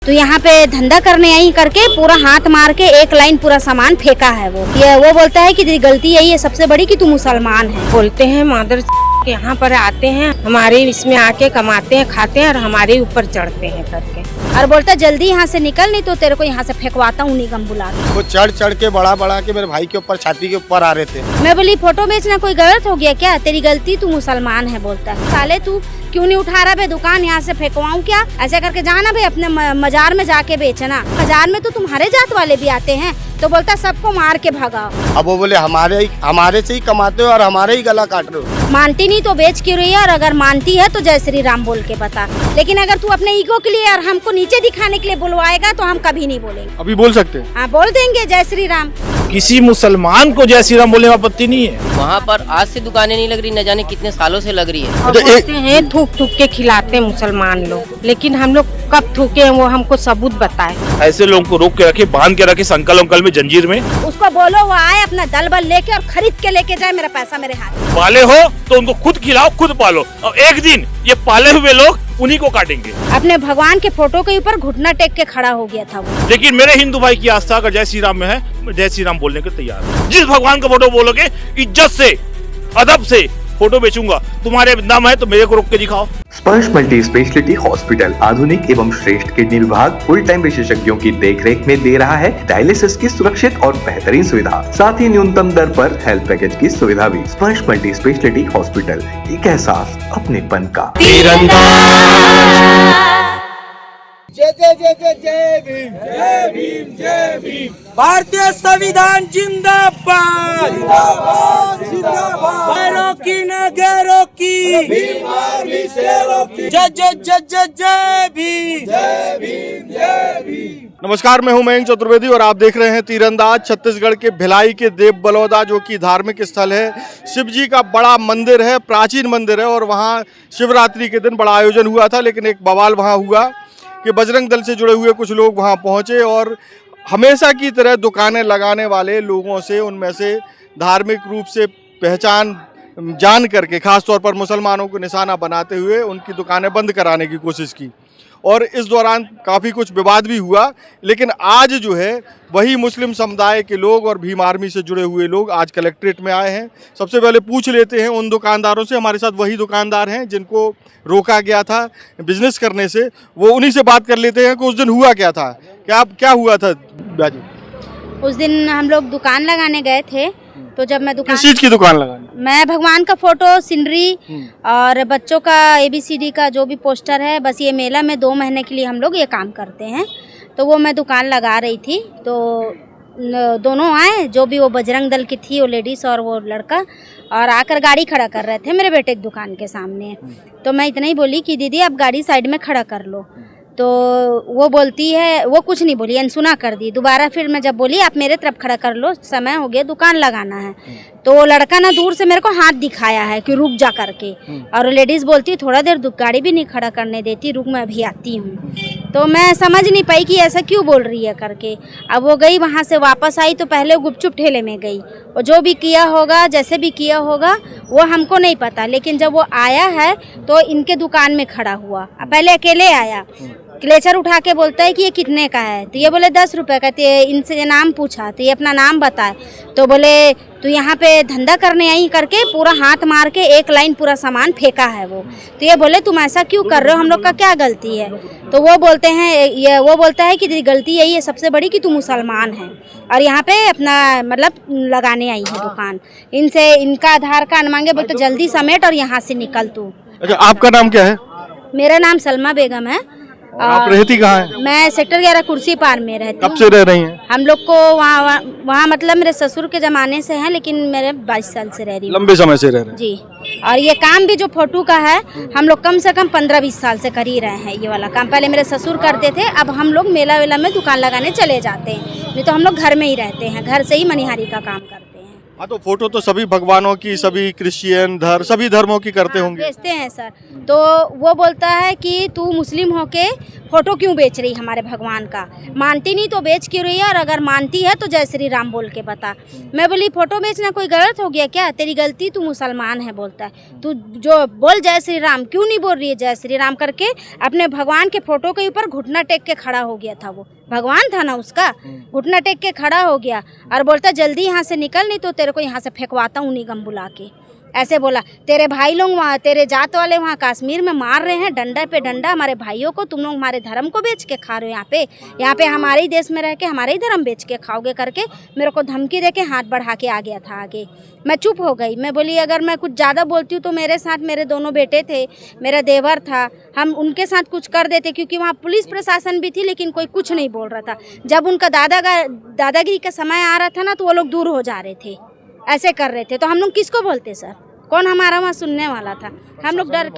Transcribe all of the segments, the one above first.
तो यहाँ पे धंधा करने आई करके पूरा हाथ मार के एक लाइन पूरा सामान फेंका है। वो बोलता है कि तेरी गलती यही है सबसे बड़ी कि तू मुसलमान है। बोलते हैं मादर यहाँ पर आते हैं, हमारे इसमें आके कमाते हैं, खाते हैं और हमारे ऊपर चढ़ते हैं करके। और बोलता जल्दी यहाँ से निकल, नहीं तो तेरे को यहाँ से फेंकवाता हूँ निगम बुला के। वो चढ़ के बड़ा के मेरे भाई के ऊपर छाती के ऊपर आ रहे थे। मैं बोली फोटो बेचना कोई गलत हो गया क्या? तेरी गलती, तू मुसलमान है। बोलता है साले तू क्यों नहीं उठा रहा बे दुकान, यहाँ से फेंकवाऊँ क्या? ऐसे करके जाना भाई अपने मजार में जाके बेचना। मजार में तो तुम्हारे जात वाले भी आते हैं। तो बोलता सबको मार के भगाओ। अब वो बोले हमारे से ही कमाते हो और हमारे ही गला काट रहे हो। मानती नहीं तो बेच क्यों रही है? और अगर मानती है तो जय श्री राम बोल के बता। लेकिन अगर तू अपने ईगो के लिए और हमको नीचे दिखाने के लिए बुलवाएगा तो हम कभी नहीं बोलेंगे। अभी बोल सकते हैं? हाँ बोल देंगे जय श्री राम। किसी मुसलमान को जय श्री राम बोलने में आपत्ति नहीं है। वहाँ पर आज से दुकानें नहीं लग रही, न जाने कितने सालों से लग रही है। और बोलते हैं थूक के खिलाते हैं मुसलमान लोग, लेकिन हम लोग कब थूके हैं वो हमको सबूत बताए। ऐसे लोगों को रोक के रखे, बांध के रखे संकल अंकल में, जंजीर में। उसको बोलो वो आए अपना दल बल लेके और खरीद के लेके जाए, मेरा पैसा मेरे हाथ। पाले हो तो उनको खुद खिलाओ, खुद पालो, और एक दिन ये पाले हुए लोग उन्हीं को काटेंगे। अपने भगवान के फोटो के ऊपर घुटना टेक के खड़ा हो गया था वो। लेकिन मेरे हिंदू भाई की आस्था अगर जय श्री राम में है, मैं जय श्री राम बोलने को तैयार हूँ। जिस भगवान का फोटो बोलोगे इज्जत से अदब से फोटो बेचूंगा। तुम्हारे दम है तो मेरे को रोक के दिखाओ। स्पर्श मल्टी स्पेशलिटी हॉस्पिटल आधुनिक एवं श्रेष्ठ किडनी विभाग फुल टाइम विशेषज्ञों की देखरेख में दे रहा है डायलिसिस की सुरक्षित और बेहतरीन सुविधा, साथ ही न्यूनतम दर पर हेल्थ पैकेज की सुविधा भी। स्पर्श मल्टी स्पेशलिटी हॉस्पिटल, एक एहसास अपनेपन का। जय जय जय जय जय भीम, जय भीम, जय भीम। भारतीय संविधान जिंदाबाद, जिंदाबाद, जिंदाबाद। गैरों की न गैरों की, बीमार भी शेरों की। जय जय जय जय जय भीम, जय भीम, जय भीम। नमस्कार, मैं हूं मयंक चतुर्वेदी और आप देख रहे हैं तीरंदाज। छत्तीसगढ़ के भिलाई के देव बलौदा जो कि धार्मिक स्थल है, शिव जी का बड़ा मंदिर है, प्राचीन मंदिर है। और वहाँ शिवरात्रि के दिन बड़ा आयोजन हुआ था, लेकिन एक बवाल वहाँ हुआ कि बजरंग दल से जुड़े हुए कुछ लोग वहाँ पहुँचे और हमेशा की तरह दुकानें लगाने वाले लोगों से, उनमें से धार्मिक रूप से पहचान जान करके खास तौर पर मुसलमानों को निशाना बनाते हुए उनकी दुकानें बंद कराने की कोशिश की। और इस दौरान काफ़ी कुछ विवाद भी हुआ। लेकिन आज जो है वही मुस्लिम समुदाय के लोग और भीम आर्मी से जुड़े हुए लोग आज कलेक्ट्रेट में आए हैं। सबसे पहले पूछ लेते हैं उन दुकानदारों से, हमारे साथ वही दुकानदार हैं जिनको रोका गया था बिजनेस करने से, वो उन्हीं से बात कर लेते हैं कि उस दिन हुआ क्या था। क्या हुआ था बाजी? उस दिन हम लोग दुकान लगाने गए थे। तो जब मैं किस चीज की दुकान लगाने? मैं भगवान का फोटो, सीनरी और बच्चों का ABCD का जो भी पोस्टर है, बस ये मेला में 2 महीने के लिए हम लोग ये काम करते हैं। तो वो मैं दुकान लगा रही थी, तो दोनों आए, जो भी वो बजरंग दल की थी वो लेडीज़ और वो लड़का, और आकर गाड़ी खड़ा कर रहे थे मेरे बेटे की दुकान के सामने। तो मैं इतना ही बोली कि दीदी आप गाड़ी साइड में खड़ा कर लो। तो वो बोलती है, वो कुछ नहीं बोली, अनसुना कर दी। दोबारा फिर मैं जब बोली आप मेरे तरफ खड़ा कर लो, समय हो गया दुकान लगाना है, तो वो लड़का ना दूर से मेरे को हाथ दिखाया है कि रुक जा करके। और लेडीज़ बोलती थोड़ा देर गाड़ी भी नहीं खड़ा करने देती, रुक मैं अभी आती हूँ। तो मैं समझ नहीं पाई कि ऐसा क्यों बोल रही है करके। अब वो गई, वहाँ से वापस आई तो पहले गुपचुप ठेले में गई, और जो भी किया होगा, जैसे भी किया होगा वो हमको नहीं पता। लेकिन जब वो आया है तो इनके दुकान में खड़ा हुआ, पहले अकेले आया, क्लेचर उठा के बोलता है कि ये कितने का है? तो ये बोले 10 रुपये का। तो इनसे नाम पूछा तो ये अपना नाम बताए, तो बोले तो यहाँ पे धंधा करने आई करके पूरा हाथ मार के एक लाइन पूरा सामान फेंका है वो। तो ये बोले तुम ऐसा क्यों कर रहे हो, हम लोग का क्या गलती है? तो वो बोलते हैं, वो बोलता है कि तेरी गलती यही है सबसे बड़ी कि तू मुसलमान है और यहाँ पे अपना मतलब लगाने आई है दुकान। इनसे इनका आधार कार्ड मांगे, बोलते जल्दी समेट और यहाँ से निकल तू। अच्छा, आपका नाम क्या है? मेरा नाम सलमा बेगम है। आप रहती कहाँ हैं? मैं सेक्टर 11 कुर्सी पार में रहती हूँ। कब से रह रही हैं? हम लोग को वहाँ मतलब मेरे ससुर के ज़माने से है, लेकिन मेरे 22 साल से रह रही हूँ। लंबे समय से रह रहे हैं जी। और ये काम भी जो फोटो का है हम लोग कम से कम 15-20 साल से कर ही रहे हैं ये वाला काम। पहले मेरे ससुर करते थे, अब हम लोग मेला वेला में दुकान लगाने चले जाते हैं, नहीं तो हम लोग घर में ही रहते हैं, घर से ही मनिहारी का काम करते हैं। हाँ, तो फोटो तो सभी भगवानों की, सभी क्रिश्चियन धर्म, सभी धर्मों की करते होंगे। बेचते हैं सर। तो वो बोलता है कि तू मुस्लिम होके फोटो क्यों बेच रही हमारे भगवान का, मानती नहीं तो बेच क्यों रही है, और अगर मानती है तो जय श्री राम बोल के बता। मैं बोली फोटो बेचना कोई गलत हो गया क्या, तेरी गलती, तू मुसलमान है। बोलता है तू जो बोल जय श्री राम, क्यों नहीं बोल रही है जय श्री राम करके। अपने भगवान के फोटो के ऊपर घुटना टेक के खड़ा हो गया था, वो भगवान था ना उसका, घुटना टेक के खड़ा हो गया और बोलता जल्दी यहाँ से निकल, नहीं तो तेरे को यहाँ से फेंकवाता हूँ निगम बुला के। ऐसे बोला। तेरे भाई लोग वहाँ, तेरे जात वाले वहाँ कश्मीर में मार रहे हैं डंडा पे डंडा हमारे भाइयों को, तुम लोग हमारे धर्म को बेच के खा रहे हो। यहाँ पे हमारे ही देश में रह के हमारे ही धर्म बेच के खाओगे करके मेरे को धमकी दे के हाथ बढ़ा के आ गया था आगे। मैं चुप हो गई। मैं बोली अगर मैं कुछ ज़्यादा बोलती हूँ तो मेरे साथ मेरे दोनों बेटे थे, मेरा देवर था, हम उनके साथ कुछ कर देते, क्योंकि वहाँ पुलिस प्रशासन भी थी लेकिन कोई कुछ नहीं बोल रहा था। जब उनका दादागिरी का समय आ रहा था ना तो वो लोग दूर हो जा रहे थे, ऐसे कर रहे थे। तो हम लोग किसको बोलते सर, कौन हमारा वहाँ सुनने वाला था। हम लोग डर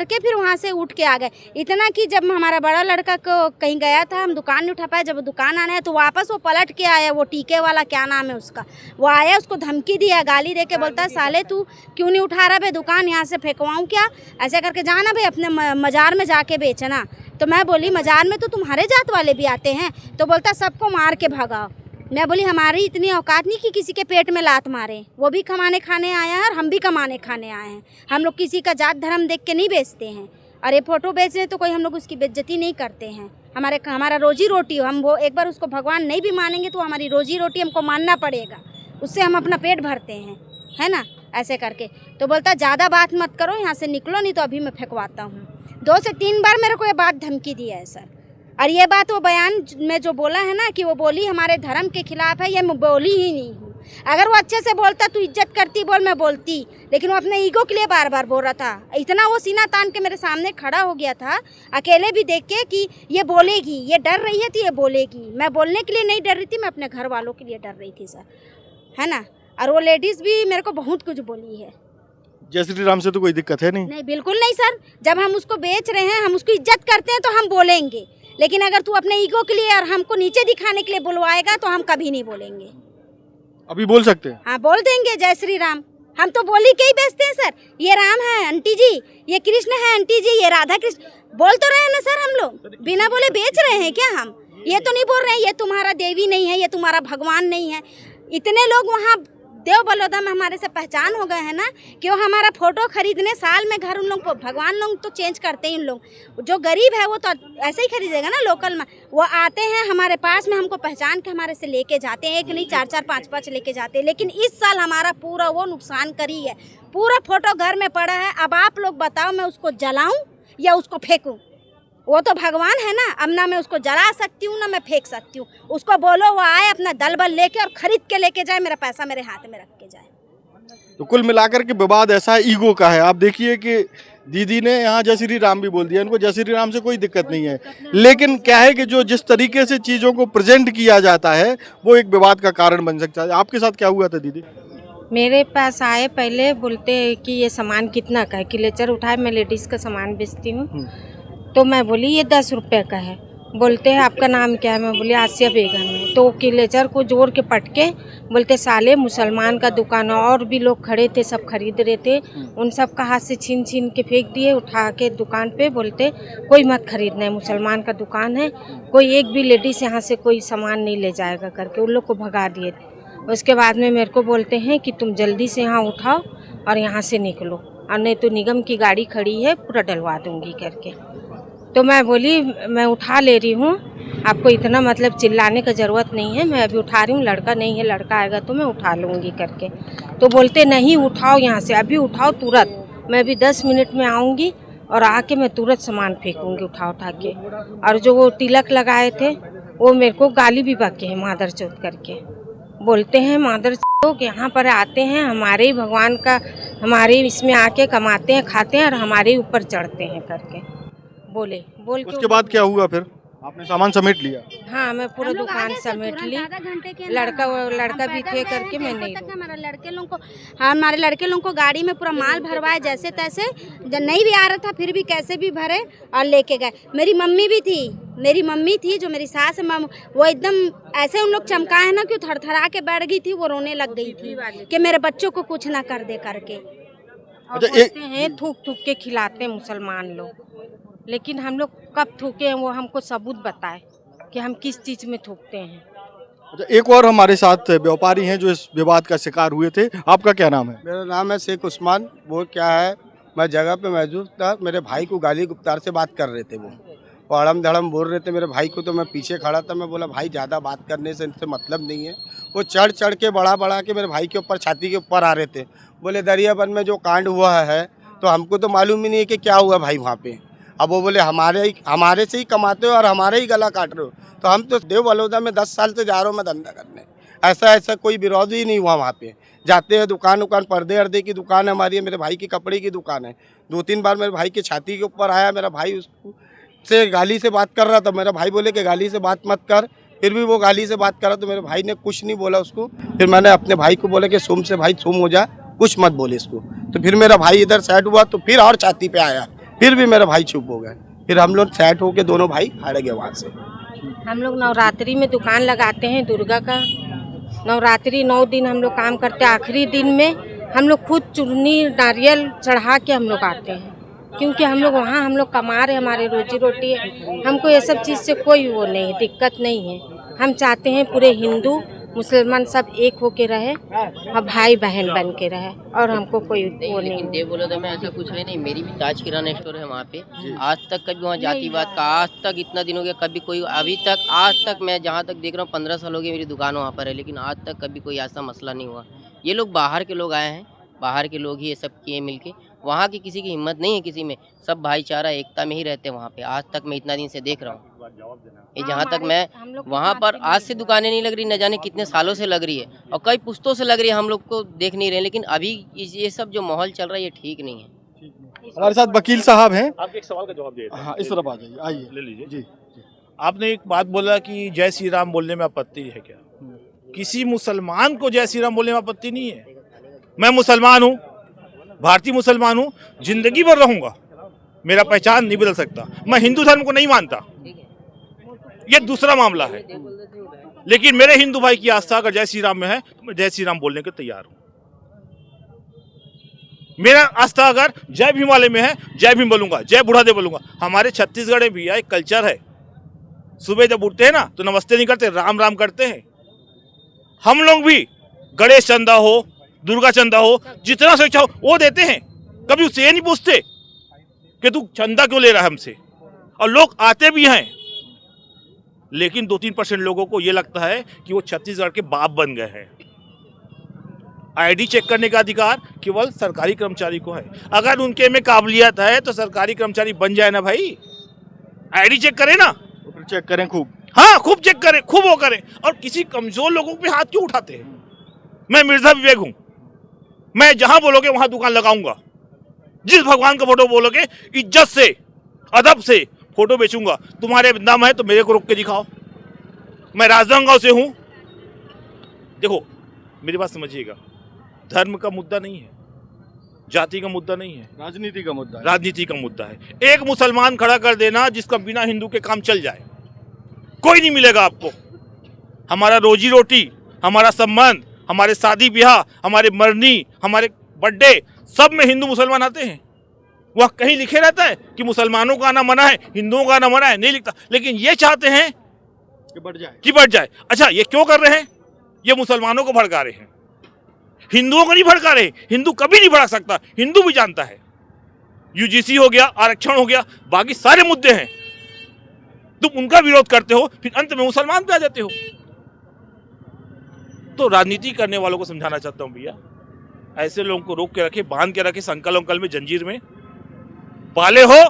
के फिर वहाँ से उठ के आ गए। इतना कि जब हमारा बड़ा लड़का को कहीं गया था, हम दुकान नहीं उठा पाए, जब दुकान आना है तो वापस वो पलट के आया, वो टीके वाला क्या नाम है उसका, वो आया, उसको धमकी दिया, गाली दे के बोलता साले तू क्यों नहीं उठा रहा भाई दुकान, यहाँ से फेंकवाऊँ क्या, ऐसे करके जाना भाई अपने मज़ार में जाके बेचना। तो मैं बोली मज़ार में तो तुम्हारे जात वाले भी आते हैं, तो बोलता सबको मार के भगाओ। मैं बोली हमारी इतनी औकात नहीं कि किसी के पेट में लात मारे, वो भी कमाने खाने आया है और हम भी कमाने खाने आए हैं। हम लोग किसी का जात धर्म देख के नहीं बेचते हैं, और ये फ़ोटो बेच रहे तो कोई हम लोग उसकी बेइज्जती नहीं करते हैं। हमारा रोजी रोटी हो, हम वो एक बार उसको भगवान नहीं भी मानेंगे तो हमारी रोजी रोटी हमको मानना पड़ेगा, उससे हम अपना पेट भरते हैं, है ना, ऐसे करके। तो बोलता ज़्यादा बात मत करो, यहाँ से निकलो नहीं तो अभी मैं फेंकवाता हूँ। 2 से 3 बार मेरे को ये बात धमकी दिया है सर। और ये बात वो बयान में जो बोला है ना कि वो बोली हमारे धर्म के खिलाफ है, ये मैं बोली ही नहीं हूँ। अगर वो अच्छे से बोलता तू इज्जत करती बोल मैं बोलती, लेकिन वो अपने ईगो के लिए बार बार बोल रहा था। इतना वो सीना तान के मेरे सामने खड़ा हो गया था अकेले भी देख के कि ये बोलेगी, ये डर रही है तो ये बोलेगी। मैं बोलने के लिए नहीं डर रही थी, मैं अपने घर वालों के लिए डर रही थी सर, है ना। और वो लेडीज़ भी मेरे को बहुत कुछ बोली है। जय श्री राम से तो कोई दिक्कत है नहीं? नहीं, बिल्कुल नहीं सर। जब हम उसको बेच रहे हैं, हम उसको इज्जत करते हैं तो हम बोलेंगे, लेकिन अगर तू अपने ईगो के लिए और हमको नीचे दिखाने के लिए बुलवाएगा तो हम कभी नहीं बोलेंगे। अभी बोल सकते हैं? हाँ बोल देंगे जय श्री राम। हम तो बोली के ही बेचते हैं सर। ये राम है आंटी जी, ये कृष्ण है आंटी जी, ये राधा कृष्ण बोल तो रहे हैं ना सर। हम लोग बिना बोले बेच रहे हैं क्या? हम ये तो नहीं बोल रहे हैं ये तुम्हारा देवी नहीं है, ये तुम्हारा भगवान नहीं है। इतने लोग वहाँ देव बलौदा में हमारे से पहचान हो गए हैं ना कि वो हमारा फोटो खरीदने साल में घर, उन लोग को भगवान लोग तो चेंज करते हैं। उन लोग जो गरीब है वो तो ऐसे ही खरीदेगा ना लोकल में। वो आते हैं हमारे पास में, हमको पहचान के हमारे से लेके जाते हैं, एक नहीं 4-4 5-5 लेके जाते हैं। लेकिन इस साल हमारा पूरा वो नुकसान करी है, पूरा फोटो घर में पड़ा है। अब आप लोग बताओ मैं उसको जलाऊँ या उसको फेंकूँ? वो तो भगवान है ना, अब ना मैं उसको जला सकती हूँ ना मैं फेंक सकती हूँ। उसको बोलो वो आए अपना दल बल लेके और खरीद के लेके जाए, मेरा पैसा मेरे हाथ में रख के जाए। तो कुल मिलाकर के विवाद ऐसा ईगो का है। आप देखिए कि दीदी ने यहाँ जय श्री राम भी बोल दिया, इनको जय श्री राम से कोई दिक्कत नहीं है, लेकिन क्या है कि जो जिस तरीके से चीज़ों को प्रेजेंट किया जाता है वो एक विवाद का कारण बन सकता है। आपके साथ क्या हुआ था दीदी? मेरे पास आए, पहले बोलते कि ये सामान कितना का है, किलेचर उठाए, मैं लेडीज़ का सामान बेचती हूँ। तो मैं बोली ये 10 रुपये का है। बोलते हैं आपका नाम क्या है? मैं बोली आसिया बेगम है। तो किलेचर को जोड़ के पटके बोलते साले मुसलमान का दुकान है। और भी लोग खड़े थे, सब खरीद रहे थे, उन सब का हाथ से छीन छीन के फेंक दिए, उठा के दुकान पे। बोलते कोई मत खरीदना है, मुसलमान का दुकान है, कोई एक भी लेडीज़ यहाँ से कोई सामान नहीं ले जाएगा करके उन लोग को भगा दिए थे। उसके बाद में मेरे को बोलते हैं कि तुम जल्दी से यहाँ उठाओ और यहाँ से निकलो, और नहीं तो निगम की गाड़ी खड़ी है पूरा डलवा दूँगी करके। तो मैं बोली मैं उठा ले रही हूँ, आपको इतना मतलब चिल्लाने का ज़रूरत नहीं है, मैं अभी उठा रही हूँ, लड़का नहीं है, लड़का आएगा तो मैं उठा लूँगी करके। तो बोलते नहीं उठाओ यहाँ से, अभी उठाओ तुरंत, मैं अभी 10 मिनट में आऊँगी और आके मैं तुरंत सामान फेंकूँगी उठा के। और जो वो तिलक लगाए थे वो मेरे को गाली भी बके हैं मादर चौथ करके। बोलते हैं मादर चौथ यहाँ पर आते हैं, हमारे ही भगवान का, हमारे इसमें आके कमाते हैं, खाते हैं और हमारे ऊपर चढ़ते हैं करके बोल के। उसके बाद क्या हुआ फिर? आपने सामान समेट लिया? हाँ, मैं पूरा दुकान समेट ली। लड़का भी थे करके मैं नहीं। हमारे लड़के लोगों को गाड़ी में पूरा माल भरवाए जैसे तैसे, जब नहीं भी आ रहा था फिर भी कैसे भी भरे और लेके गए। मेरी मम्मी भी थी, मेरी मम्मी थी जो मेरी सास है, वो एकदम ऐसे उन लोग चमका है ना कि थरथरा के बैठ गई थी, वो रोने लग गई थी कि मेरे बच्चों को कुछ ना कर दे करके। और बोलते हैं थूक थूक के खिलाते हैं मुसलमान लोग, लेकिन हम लोग कब थूके हैं वो हमको सबूत बताए कि हम किस चीज़ में थूकते हैं। अच्छा, एक और हमारे साथ व्यापारी हैं जो इस विवाद का शिकार हुए थे। आपका क्या नाम है? मेरा नाम है शेख उस्मान। वो क्या है, मैं जगह पे मौजूद था, मेरे भाई को गाली गुप्तार से बात कर रहे थे, वो अड़म धड़म बोल रहे थे मेरे भाई को, तो मैं पीछे खड़ा था। मैं बोला भाई ज़्यादा बात करने से इनसे मतलब नहीं है। वो चढ़ चढ़ के बढ़ा के मेरे भाई के ऊपर, छाती के ऊपर आ रहे थे। बोले दरियाबंद में जो कांड हुआ है तो हमको तो मालूम ही नहीं है कि क्या हुआ भाई वहाँ पे। अब वो बोले हमारे से ही कमाते हो और हमारे ही गला काट रहे हो। तो हम तो देव बलौदा में 10 साल से जा रहा हूँ मैं धंधा करने, ऐसा कोई विरोध ही नहीं हुआ। वहाँ पे जाते हैं, दुकान पर्दे अर्दे की दुकान है हमारी, मेरे भाई की कपड़े की दुकान है। 2-3 बार मेरे भाई की छाती के ऊपर आया, मेरा भाई उसको से गाली से बात कर रहा था। मेरा भाई बोले कि गाली से बात मत कर, फिर भी वो गाली से बात कर रहा, तो मेरे भाई ने कुछ नहीं बोला उसको। फिर मैंने अपने भाई को बोला कि सुम से भाई सुम हो जा, कुछ मत बोले इसको। तो फिर मेरा भाई इधर सेट हुआ तो फिर और छाती पे आया, फिर भी मेरा भाई चुप हो गए। फिर हम लोग सेट होके दोनों भाई हट गए वहाँ से। हम लोग नवरात्रि में दुकान लगाते हैं दुर्गा का। नवरात्रि 9 दिन हम लोग काम करते हैं। आखिरी दिन में हम लोग खुद चुन्नी नारियल चढ़ा के हम लोग आते हैं, क्योंकि हम लोग वहाँ हम लोग कमा रहे, हमारी रोजी रोटी है। हमको ये सब चीज़ से कोई वो नहीं, दिक्कत नहीं है। हम चाहते हैं पूरे हिंदू मुसलमान सब एक होके रहे और भाई बहन बन के रहे, और हमको कोई वो नहीं। लेकिन देव बलौदा में ऐसा कुछ है नहीं। मेरी भी ताज किराना स्टोर है वहाँ पे। आज तक कभी वहाँ जातिवाद का, आज तक इतना दिन हो गया कभी कोई, अभी तक आज तक मैं जहाँ तक देख रहा हूँ 15 साल हो गए मेरी दुकान वहाँ पर है, लेकिन आज तक कभी कोई ऐसा मसला नहीं हुआ। ये लोग बाहर के लोग आए हैं, बाहर के लोग ही ये सब किए मिलके। वहाँ की किसी की हिम्मत नहीं है किसी में, सब भाईचारा एकता में ही रहते हैं वहाँ पे। आज तक मैं इतना दिन से देख रहा हूँ, ये जहाँ तक मैं वहाँ पर आज से दुकानें नहीं लग रही, न जाने कितने सालों से लग रही है और कई पुश्तों से लग रही है, हम लोग को देख नहीं रहे। लेकिन अभी ये सब जो माहौल चल रहा है ये ठीक नहीं है। हमारे साथ वकील साहब हैं। आपके एक सवाल का जवाब दे। हाँ, इस तरफ आ जाइए, आइए, ले लीजिए जी। आपने एक बात बोला कि जय श्री राम बोलने में आपत्ति है क्या? किसी मुसलमान को जय श्री राम बोलने में आपत्ति नहीं है। मैं मुसलमान हूँ, भारतीय मुसलमान हूँ, जिंदगी भर रहूंगा, मेरा पहचान नहीं बदल सकता। मैं हिंदू धर्म को नहीं मानता, ये दूसरा मामला है। लेकिन मेरे हिंदू भाई की आस्था अगर जय श्री राम में है तो मैं जय श्री राम बोलने के तैयार हूँ। मेरा आस्था अगर जय भीम वाले में है, जय भीम बोलूंगा, जय बूढ़ादेव बोलूंगा। हमारे छत्तीसगढ़ में भी एक कल्चर है, सुबह जब उठते हैं ना तो नमस्ते नहीं करते, राम राम करते हैं। हम लोग भी गणेश चंदा हो, दुर्गा चंदा हो, जितना से चाहो वो देते हैं। कभी उससे ये नहीं पूछते कि तू चंदा क्यों ले रहा है हमसे, और लोग आते भी हैं। लेकिन 2-3% लोगों को ये लगता है कि वो छत्तीसगढ़ के बाप बन गए हैं। आईडी चेक करने का अधिकार केवल सरकारी कर्मचारी को है। अगर उनके में काबिलियत है तो सरकारी कर्मचारी बन जाए ना भाई, आईडी चेक करें ना, चेक करें खूब। हाँ, खूब चेक करें, खूब वो करें। और किसी कमजोर लोगों पे हाथ क्यों उठाते हैं? मैं मिर्जा विवेक हूं, मैं जहां बोलोगे वहां दुकान लगाऊंगा। जिस भगवान का फोटो बोलोगे इज्जत से, अदब से फोटो बेचूंगा। तुम्हारे दम है तो मेरे को रोक के दिखाओ। मैं राजनांदगांव से हूं। देखो मेरी बात समझिएगा, धर्म का मुद्दा नहीं है, जाति का मुद्दा नहीं है, राजनीति का मुद्दा है। राजनीति का मुद्दा है। एक मुसलमान खड़ा कर देना जिसका बिना हिंदू के काम चल जाए, कोई नहीं मिलेगा आपको। हमारा रोजी रोटी, हमारा संबंध, हमारे शादी ब्याह, हमारे मरनी, हमारे बर्थडे, सब में हिंदू मुसलमान आते हैं। वह कहीं लिखे रहता है कि मुसलमानों का आना मना है, हिंदुओं का आना मना है? नहीं लिखता। लेकिन ये चाहते हैं कि बढ़ जाए। अच्छा, ये क्यों कर रहे हैं? ये मुसलमानों को भड़का रहे हैं, हिंदुओं को नहीं भड़का रहे। हिंदू कभी नहीं भड़क सकता, हिंदू भी जानता है। यूजीसी हो गया, आरक्षण हो गया, बाकी सारे मुद्दे हैं। तुम उनका विरोध करते हो, फिर अंत में मुसलमान पे आ जाते हो। तो राजनीति करने वालों को समझाना चाहता हूं भैया, ऐसे लोगों को रोक के रखे, बांध के रखे, संकल अंकल में, जंजीर में पाले हो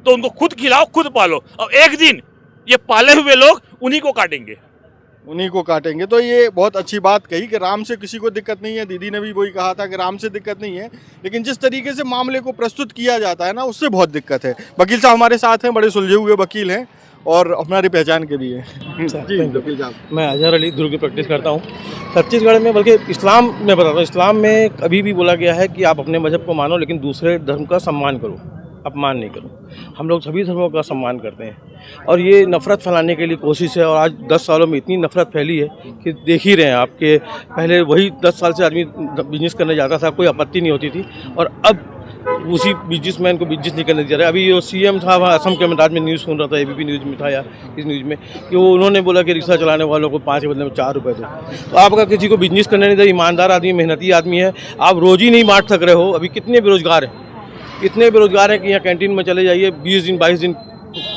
तो उनको खुद खिलाओ, खुद पालो, और एक दिन ये पाले हुए लोग उन्हीं को काटेंगे। तो ये बहुत अच्छी बात कही कि राम से किसी को दिक्कत नहीं है। दीदी ने भी वही कहा था कि राम से दिक्कत नहीं है, लेकिन जिस तरीके से मामले को प्रस्तुत किया जाता है ना, उससे बहुत दिक्कत है। वकील साहब हमारे साथ हैं, बड़े सुलझे हुए वकील हैं और हमारी पहचान के भी हैं। जी वकील साहब। मैं अजहर अली दुर्ग की प्रैक्टिस करता हूँ छत्तीसगढ़ में, बल्कि इस्लाम में बताता हूँ। इस्लाम में कभी भी बोला गया है कि आप अपने मजहब को मानो लेकिन दूसरे धर्म का सम्मान करो। अपमान नहीं करूँ। हम लोग सभी धर्मों का सम्मान करते हैं और ये नफ़रत फैलाने के लिए कोशिश है। और आज 10 सालों में इतनी नफ़रत फैली है कि देख ही रहे हैं आपके, पहले वही 10 साल से आदमी बिजनेस करने जाता था, कोई आपत्ति नहीं होती थी, और अब उसी बिजनेसमैन को बिजनेस नहीं करने दे रहा है। अभी जो सीएम था वहाँ असम के मैदान में न्यूज़ सुन रहा था, एबीपी न्यूज़ में था या इस न्यूज़ में, कि वो उन्होंने बोला कि रिक्शा चलाने वालों को 5 के बदले में 4 रुपये दो। तो आप अगर किसी को बिजनेस करने नहीं दे, ईमानदार आदमी, मेहनती आदमी है, आप रोज़ी नहीं बांट सक रहे हो। अभी कितने बेरोजगार हैं, इतने बेरोजगार हैं कि यहाँ कैंटीन में चले जाइए, 20 दिन 22 दिन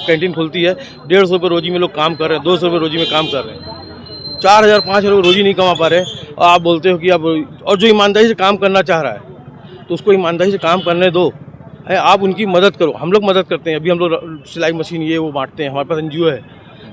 कैंटीन खुलती है, 150 रुपये रोजी में लोग काम कर रहे हैं, 200 रुपये रोजी में काम कर रहे हैं, 4000 5000 रुपये रोजी नहीं कमा पा रहे। और आप बोलते हो कि आप, और जो ईमानदारी से काम करना चाह रहा है तो उसको ईमानदारी से काम करने दो, है, आप उनकी मदद करो। हम लोग मदद करते हैं, अभी हम लोग सिलाई मशीन ये वो बांटते हैं, हमारे पास एनजीओ है,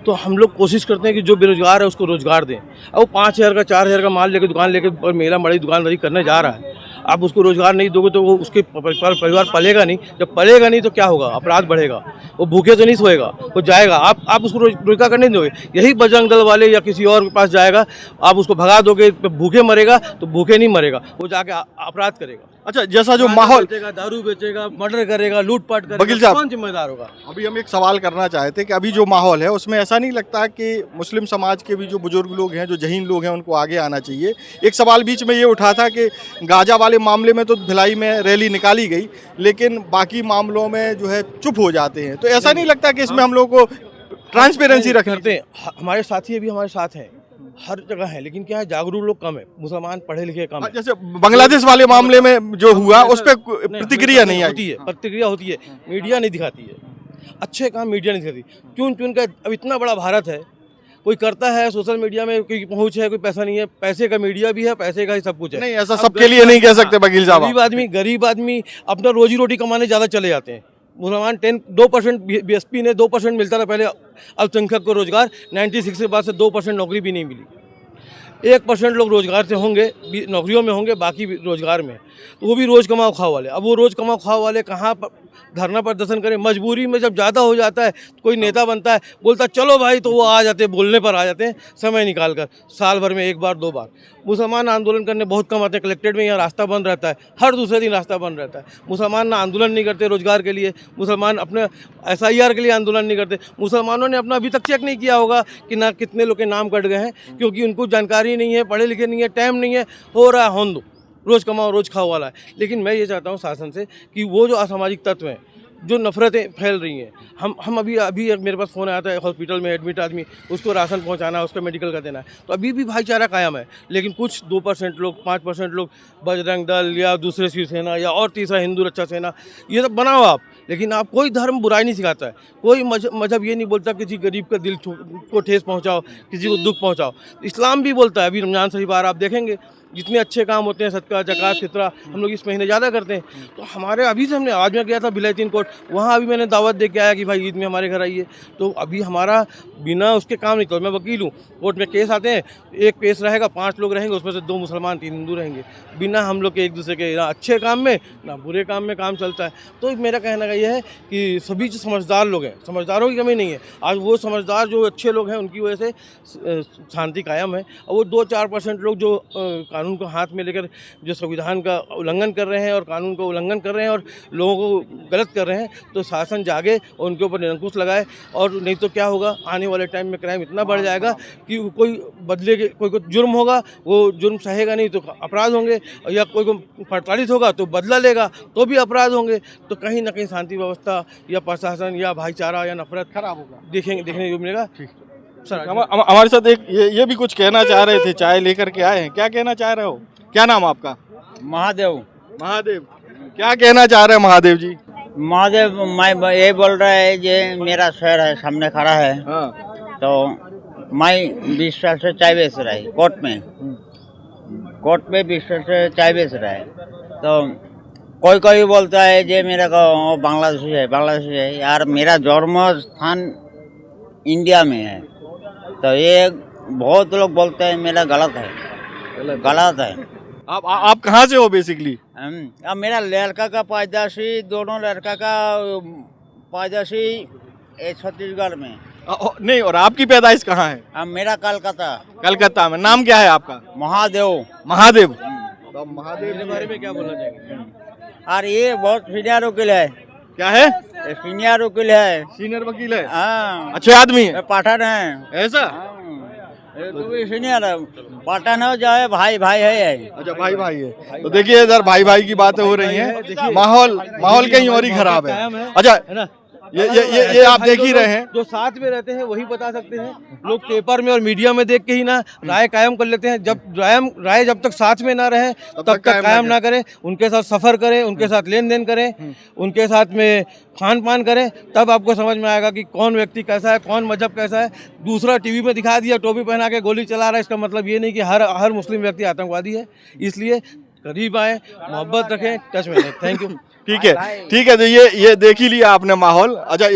तो हम लोग कोशिश करते हैं कि जो बेरोजगार है उसको रोजगार दें। अब वो 5000 का 4000 का माल लेकर दुकान लेकर और मेला बड़ी दुकानदारी करने जा रहा है, आप उसको रोजगार नहीं दोगे तो वो उसके परिवार पलेगा नहीं। जब पलेगा नहीं तो क्या होगा, अपराध बढ़ेगा, वो भूखे तो नहीं सोएगा, वो जाएगा। आप उसको रोजगार करने नहीं दोगे, यही बजरंग दल वाले या किसी और के पास जाएगा, आप उसको भगा दोगे, भूखे मरेगा तो भूखे नहीं मरेगा, वो जाके अपराध करेगा। अच्छा, जैसा जो माहौल, बेचेगा, दारू बेचेगा, मर्डर करेगा, लूटपाट करेगा, वकील साहब, कौन जिम्मेदार होगा? अभी हम एक सवाल करना चाहते हैं कि अभी जो माहौल है उसमें ऐसा नहीं लगता कि मुस्लिम समाज के भी जो बुजुर्ग लोग हैं, जो जहीन लोग हैं, उनको आगे आना चाहिए? एक सवाल बीच में ये उठा था कि गाजा वाले मामले में तो भिलाई में रैली निकाली गई, लेकिन बाकी मामलों में जो है चुप हो जाते हैं, तो ऐसा नहीं लगता कि इसमें हम लोग को ट्रांसपेरेंसी रखते हैं? हमारे साथी अभी हमारे साथ हैं, हर जगह है, लेकिन क्या है, जागरूक लोग कम है, मुसलमान पढ़े लिखे कम है। जैसे बांग्लादेश वाले मामले में जो हुआ उस पर प्रतिक्रिया नहीं होती है, प्रतिक्रिया होती है, मीडिया नहीं दिखाती है, अच्छे काम मीडिया नहीं दिखाती, चुन चुन का। अब इतना बड़ा भारत है, कोई करता है सोशल मीडिया में, कोई पहुंच है, कोई पैसा नहीं है, पैसे का मीडिया भी है, पैसे का ही सब कुछ है। नहीं, ऐसा सबके लिए नहीं कह सकते वकील साहब। गरीब आदमी अपना रोजी रोटी कमाने ज़्यादा चले जाते हैं। मुसलमान 2% बीएसपी ने 2% मिलता था पहले अल्पसंख्यक को रोजगार, 96 के बाद से 2% नौकरी भी नहीं मिली। 1% लोग रोजगार से होंगे, नौकरियों में होंगे, बाकी रोजगार में, तो वो भी रोज़ कमाओ खाओ वाले। अब वो रोज़ कमाओ खाओ वाले कहाँ पर धरना प्रदर्शन करें? मजबूरी में जब ज़्यादा हो जाता है, कोई नेता बनता है, बोलता चलो भाई, तो वो आ जाते हैं, बोलने पर आ जाते हैं, समय निकाल कर, साल भर में 1 बार 2 बार। मुसलमान आंदोलन करने बहुत कम आते हैं, कलेक्ट्रेट में यहाँ रास्ता बंद रहता है, हर दूसरे दिन रास्ता बंद रहता है। मुसलमान ना आंदोलन नहीं करते रोजगार के लिए, मुसलमान अपने SIR के लिए आंदोलन नहीं करते। मुसलमानों ने अपना अभी तक चेक नहीं किया होगा कि ना कितने लोग के नाम कट गए हैं, क्योंकि उनको जानकारी नहीं है, पढ़े लिखे नहीं है, टाइम नहीं है, हो रहा है होन दो, रोज़ कमाओ रोज़ खाओ वाला है। लेकिन मैं ये चाहता हूँ शासन से कि वो जो असामाजिक तत्व हैं, जो नफ़रतें फैल रही हैं, हम अभी मेरे पास फ़ोन आया था, हॉस्पिटल में एडमिट आदमी, उसको राशन पहुंचाना है, उसको मेडिकल का देना है, तो अभी भी भाईचारा कायम है। लेकिन कुछ 2% लोग, 5% लोग, बजरंग दल या दूसरे शिवसेना या और तीसरा हिंदू रक्षा सेना, ये सब बनाओ आप, लेकिन आप, कोई धर्म बुराई नहीं सिखाता है, कोई मजहब ये नहीं बोलता किसी गरीब का दिल को ठेस पहुँचाओ, किसी को दुख पहुँचाओ। इस्लाम भी बोलता है, अभी रमज़ान शरीफ आ रहा, आप देखेंगे जितने अच्छे काम होते हैं, सदका, ज़कात, फितरा, हम लोग इस महीने ज़्यादा करते हैं। तो हमारे अभी से हमने, आज मैं गया था भिलाई 3 कोर्ट, वहाँ अभी मैंने दावत दे के आया कि भाई ईद में हमारे घर आइए। तो अभी हमारा बिना उसके काम नहीं कर, मैं वकील हूँ, कोर्ट में केस आते हैं, एक केस रहेगा, 5 लोग रहेंगे, उसमें से 2 मुसलमान 3 हिंदू रहेंगे, बिना हम लोग के एक दूसरे के ना अच्छे काम में ना बुरे काम में काम चलता है। तो मेरा कहना का ये है कि सभी जो समझदार लोग हैं, समझदारों की कमी नहीं है, आज वो समझदार जो अच्छे लोग हैं उनकी वजह से शांति कायम है। और वो 2-4% लोग जो कानून को हाथ में लेकर जो संविधान का उल्लंघन कर रहे हैं और कानून का उल्लंघन कर रहे हैं और लोगों को गलत कर रहे हैं, तो शासन जागे और उनके ऊपर निरंकुश लगाए। और नहीं तो क्या होगा, आने वाले टाइम में क्राइम इतना बढ़ जाएगा कि कोई बदले के, कोई जुर्म होगा, वो जुर्म सहेगा नहीं तो अपराध होंगे, या कोई को प्रताड़ित होगा तो बदला लेगा तो भी अपराध होंगे। तो कहीं ना कहीं शांति व्यवस्था या प्रशासन या भाईचारा या नफरत खराब होगा, देखने को मिलेगा। सर, हमारे साथ एक ये भी कुछ कहना चाह रहे थे, चाय लेकर के आए हैं, क्या कहना चाह रहे हो? क्या नाम आपका? महादेव। महादेव, क्या कहना चाह रहे हैं महादेव जी? महादेव, मैं ये बोल रहा है, ये मेरा शहर है, सामने खड़ा है। हाँ। तो मैं 20 साल से चाय बेच रहा है, कोर्ट में 20 साल से चाय बेच रहा है। तो कोई बोलता है जे मेरा को बांग्लादेशी है, यार मेरा जन्म स्थान इंडिया में है। तो ये बहुत लोग बोलते हैं मेरा गलत है। आप कहाँ से हो बेसिकली? अब मेरा लड़का का पैदाशी, दोनों लड़का का पैदाशी छत्तीसगढ़ में। नहीं, और आपकी पैदाइश कहाँ है? अब मेरा कलकत्ता में। नाम क्या है आपका? महादेव। तो महादेव के बारे में क्या बोलना चाहेंगे? और ये बहुत सीनियर वकील है। क्या है? सीनियर वकील है। सीनियर वकील है। हाँ, अच्छे आदमी है। पाठन है। ऐसा? तो भी सीनियर है, पाठन हो जाए, भाई भाई है। अच्छा, भाई भाई है। तो देखिए इधर भाई भाई की बातें हो रही हैं। माहौल कहीं और ही खराब है। अच्छा, ये आप देख ही रहे हैं, जो साथ में रहते हैं वही बता सकते हैं। लोग पेपर में और मीडिया में देख के ही ना राय कायम कर लेते हैं। जब राय जब तक साथ में ना रहे तब तक कायम ना करें। उनके साथ सफर करें, उनके साथ लेन देन करें, उनके साथ में खान पान करें, तब आपको समझ में आएगा कि कौन व्यक्ति कैसा है, कौन मजहब कैसा है। दूसरा टीवी में दिखा दिया टोपी पहना के गोली चला रहा है, इसका मतलब ये नहीं कि हर मुस्लिम व्यक्ति आतंकवादी है। इसलिए करीब आए, मोहब्बत रखें, टच में रहें। Thank you. ठीक है। तो ये देख ही लिया आपने माहौल। अच्छा,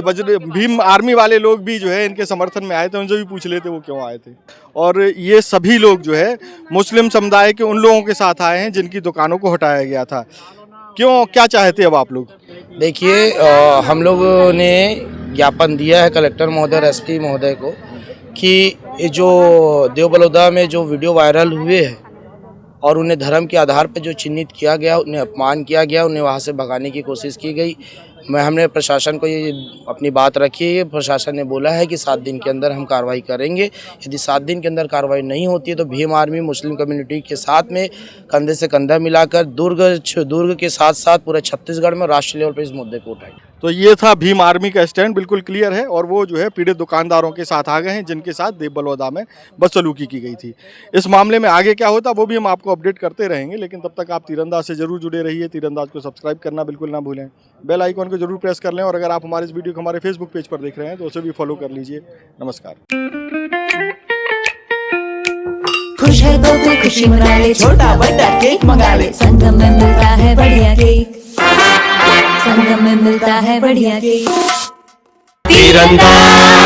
भीम आर्मी वाले लोग भी जो है इनके समर्थन में आए थे, उनसे भी पूछ लेते वो क्यों आए थे। और ये सभी लोग जो है मुस्लिम समुदाय के उन लोगों के साथ आए हैं जिनकी दुकानों को हटाया गया था। क्यों, क्या चाहते अब आप लोग? देखिए, हम लोगों ने ज्ञापन दिया है कलेक्टर महोदय और एसपी महोदय को कि ये जो देव बलौदा में जो वीडियो वायरल हुए हैं और उन्हें धर्म के आधार पर जो चिन्हित किया गया, उन्हें अपमान किया गया, उन्हें वहाँ से भगाने की कोशिश की गई। हमने प्रशासन को ये अपनी बात रखी है। प्रशासन ने बोला है कि 7 दिन के अंदर हम कार्रवाई करेंगे। यदि 7 दिन के अंदर कार्रवाई नहीं होती है तो भीम आर्मी मुस्लिम कम्युनिटी के साथ में कंधे से कंधा मिलाकर दुर्ग के साथ साथ पूरे छत्तीसगढ़ में राष्ट्रीय लेवल पर इस मुद्दे को उठाएंगे। तो ये था भीम आर्मी का स्टैंड, बिल्कुल क्लियर है। और वो जो है पीड़ित दुकानदारों के साथ आ गए हैं जिनके साथ देव बलौदा में बदसलूकी की गई थी। इस मामले में आगे क्या होता वो भी हम आपको अपडेट करते रहेंगे, लेकिन तब तक आप तीरंदाज से जरूर जुड़े रहिए। तीरंदाज को सब्सक्राइब करना बिल्कुल ना भूलें, बेल आइकॉन को जरूर प्रेस कर लें। और अगर आप हमारे इस वीडियो को हमारे फेसबुक पेज पर देख रहे हैं तो उसे भी फॉलो कर लीजिए। नमस्कार। खुश है तो कोई खुशी मना ले, छोटा बड़ा केक मंगा ले, संगम में मिलता है बढ़िया केक, संगम में मिलता है बढ़िया केक। तीरंदाज।